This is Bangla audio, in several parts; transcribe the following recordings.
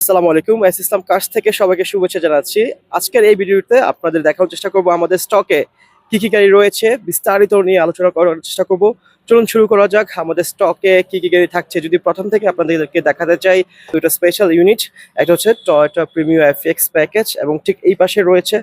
আসসালামু আলাইকুম। ইসলাম কার্স থেকে সবাইকে শুভেচ্ছা জানাচ্ছি। আজকের এই ভিডিওতে আপনাদের দেখানোর চেষ্টা করব আমাদের স্টকে কি কি গাড়ি রয়েছে, বিস্তারিত নিয়ে আলোচনা করার চেষ্টা করব। চলুন শুরু করা যাক। আমাদের স্টকে কি কি গাড়ি থাকছে যদি প্রথম থেকে আপনাদেরকে দেখাতে চাই, দুটো স্পেশাল ইউনিট। একটা হচ্ছে টয়োটা প্রিমিয়ার এফএক্স প্যাকেজ এবং ঠিক এই পাশে রয়েছে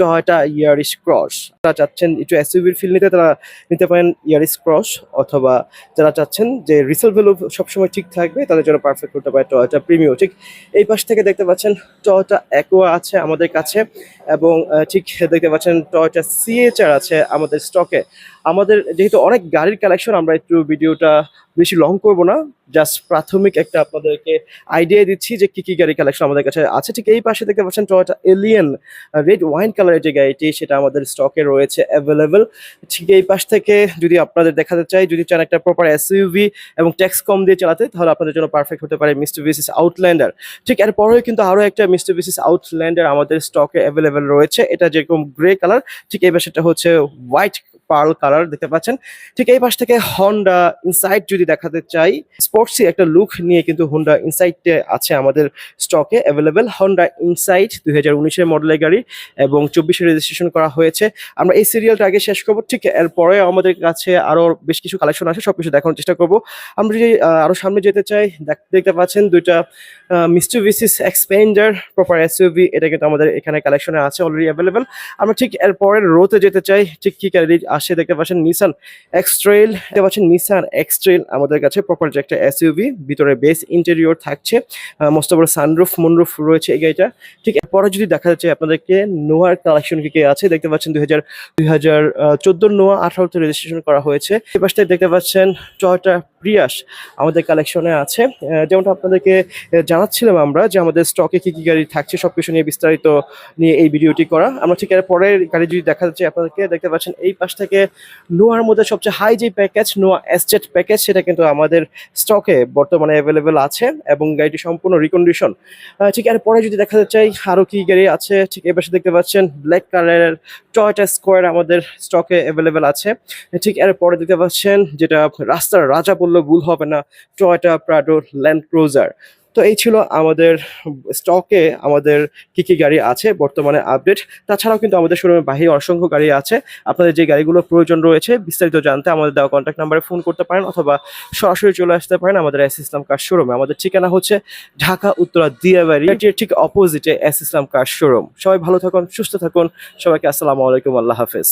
টয়োটা ইয়ারিস ক্রস। যারা চাচ্ছেন একটু এসইউভির ফিল নিতে তারা নিতে পারেন ইয়ারিস ক্রস, অথবা যারা চাচ্ছেন যে রিসেল ভ্যালু সবসময় ঠিক থাকবে তাদের জন্য পারফেক্ট করতে পারে টয়োটা প্রিমিও। ঠিক এই পাশ থেকে দেখতে পাচ্ছেন টয়োটা অ্যাকোয়া আছে আমাদের কাছে, এবং ঠিক দেখতে পাচ্ছেন টয়োটা সিএচআর আছে আমাদের স্টকে। আমাদের যেহেতু অনেক গাড়ির কালেকশন, আমরা একটু ভিডিওটা বেশি লং করব না, জাস্ট প্রাথমিক একটা আপনাদেরকে আইডিয়া দিচ্ছি যে কি কি গাড়ি কালেকশন আমাদের কাছে আছে। ঠিক এই পাশে দেখতে পাচ্ছেন টয়োটা এলিয়ন রেড ওয়াইন কালারের যে গাড়িটি, সেটা আমাদের স্টকে রয়েছে অ্যাভেলেবেল। ঠিক এই পাশ থেকে যদি আপনাদের দেখাতে চাই, যদি চান একটা প্রপার এসইউভি এবং ট্যাক্স কম দিয়ে চালাতে, তাহলে আপনাদের জন্য পারফেক্ট হতে পারে মিস্টুবিশি আউটল্যান্ডার। ঠিক এরপরেও কিন্তু আরো একটা মিস্টুবিশি আউটল্যান্ডার আমাদের স্টকে অ্যাভেলেবেল রয়েছে। এটা যেরকম গ্রে কালার, ঠিক এই পাশেটা হচ্ছে হোয়াইট পার্ল কালার দেখতে পাচ্ছেন। ঠিক এই পাশ থেকে হন্ডা ইনসাইট যদি দেখাতে চাই, স্পোর্টসি একটা লুক নিয়ে কিন্তু হন্ডা ইনসাইট আছে আমাদের স্টকে অ্যাভেলেবেল। হন্ডা ইনসাইট 2019-এর মডেলের গাড়ি এবং 24-এ রেজিস্ট্রেশন করা হয়েছে। আমরা এই সিরিয়ালটা আগে শেষ করবো, ঠিক এরপরে আমাদের কাছে আরো বেশ কিছু কালেকশন আছে, সবকিছু দেখানোর চেষ্টা করব। আমরা যদি আরো সামনে যেতে চাই, দেখতে পাচ্ছেন দুইটা মিস্টুবিশি এক্সপেন্ডার প্রপার এসইউভি, এটা কিন্তু আমাদের এখানে কালেকশনে আছে অলরেডি অ্যাভেলেবেল। আমরা ঠিক এরপরের রোতে যেতে চাই, ঠিক কি গাড়ি আসে দেখতে পাচ্ছেন নিসান এক্সট্রেল, দেখতে পাচ্ছেন নিসান এক্সট্রেল আমাদের কাছে প্রপার যে একটা এসইউভি, ভিতরে বেস ইন্টেরিয়র থাকছে, মস্ত বড় সানরুফ মুনরুফ রয়েছে এই গাড়িটা। ঠিক এরপরে যদি দেখা যাচ্ছে আপনাদেরকে নোয়ার কালেকশন কি কি আছে, দেখতে পাচ্ছেন 2014 নোয়া 18তে রেজিস্ট্রেশন করা হয়েছে। এই পাশটায় দেখতে পাচ্ছেন টয়োটা প্রিয়াস আমাদের কালেকশনে আছে। যেমনটা আপনাদেরকে জানাচ্ছিলাম আমরা যে আমাদের স্টকে কি কি গাড়ি থাকছে সবকিছু নিয়ে বিস্তারিত নিয়ে এই ভিডিওটি করা। আমরা ঠিক এর পরের গাড়ি যদি দেখা যাচ্ছে আপনাদেরকে, দেখতে পাচ্ছেন এই পাশ থেকে নোয়ার মধ্যে সবচেয়ে হাই যে প্যাকেজ নোয়া এসজেট প্যাকেজ, সেটা কিন্তু আমাদের স্টকে বর্তমানে অ্যাভেলেবেল আছে এবং গাড়িটি সম্পূর্ণ রিকন্ডিশন। ঠিক এর পরে যদি দেখা যাচ্ছে আরো কি গাড়ি আছে, ঠিক এই পাশে দেখতে পাচ্ছেন ব্ল্যাক কালারের টয়োটা স্কোয়ার আমাদের স্টকে অ্যাভেলেবেল আছে। ঠিক এর পরে দেখতে পাচ্ছেন যেটা রাস্তার রাজা বললে ভুল হবে না, টয়োটা প্রাডো ল্যান্ড ক্রুজার। তো এই ছিল আমাদের স্টকে আমাদের কি কি গাড়ি আছে বর্তমানে আপডেট। তাছাড়াও কিন্তু আমাদের শোরুমের বাহিরে অসংখ্য গাড়ি আছে। আপনাদের যে গাড়িগুলো প্রয়োজন রয়েছে বিস্তারিত জানতে আমাদের দেওয়া কন্ট্যাক্ট নাম্বারে ফোন করতে পারেন, অথবা সরাসরি চলে আসতে পারেন আমাদের ইসলাম কার শোরুমে। আমাদের ঠিকানা হচ্ছে ঢাকা উত্তরা দিয়াবাড়ি, ঠিক অপোজিটে ইসলাম কার শোরুম। সবাই ভালো থাকুন, সুস্থ থাকুন, সবাইকে আসসালামু আলাইকুম, আল্লাহ হাফেজ।